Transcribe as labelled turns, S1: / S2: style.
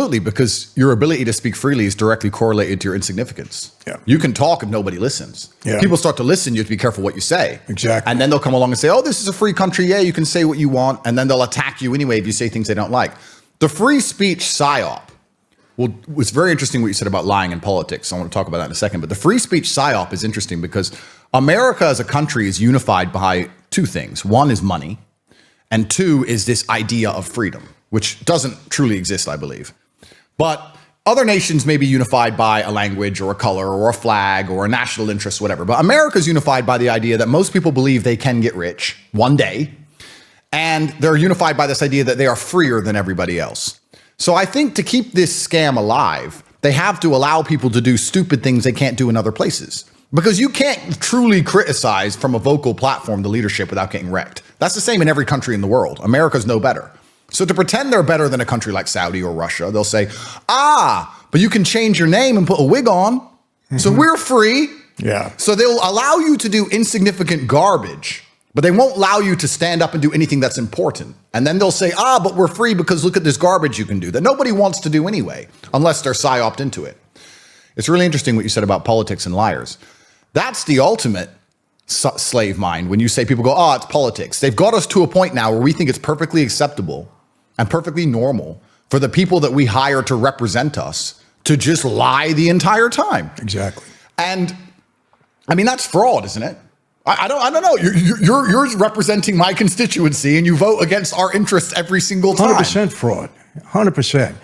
S1: Absolutely, because your ability to speak freely is directly correlated to your insignificance.
S2: Yeah.
S1: You can talk if nobody listens.
S2: Yeah.
S1: People start to listen, you have to be careful what you say.
S2: Exactly.
S1: And then they'll come along and say, oh, this is a free country. Yeah, you can say what you want. And then they'll attack you anyway if you say things they don't like. The free speech psyop, well, it's very interesting what you said about lying in politics. I want to talk about that in a second. But the free speech psyop is interesting because America as a country is unified by two things. One is money, and two is this idea of freedom, which doesn't truly exist, I believe. But other nations may be unified by a language or a color or a flag or a national interest, whatever. But America is unified by the idea that most people believe they can get rich one day. And they're unified by this idea that they are freer than everybody else. So I think to keep this scam alive, they have to allow people to do stupid things they can't do in other places. Because you can't truly criticize from a vocal platform the leadership without getting wrecked. That's the same in every country in the world. America's no better. So to pretend they're better than a country like Saudi or Russia, they'll say, but you can change your name and put a wig on. So we're free.
S2: Yeah.
S1: So they'll allow you to do insignificant garbage, but they won't allow you to stand up and do anything that's important. And then they'll say, but we're free because look at this garbage you can do that nobody wants to do anyway, unless they're psyoped into it. It's really interesting what you said about politics and liars. That's the ultimate slave mind when you say people go, it's politics. They've got us to a point now where we think it's perfectly acceptable and perfectly normal for the people that we hire to represent us to just lie the entire time.
S2: Exactly.
S1: And I mean, that's fraud, isn't it? I don't know. You're representing my constituency and you vote against our interests every single time.
S2: 100% fraud. 100%.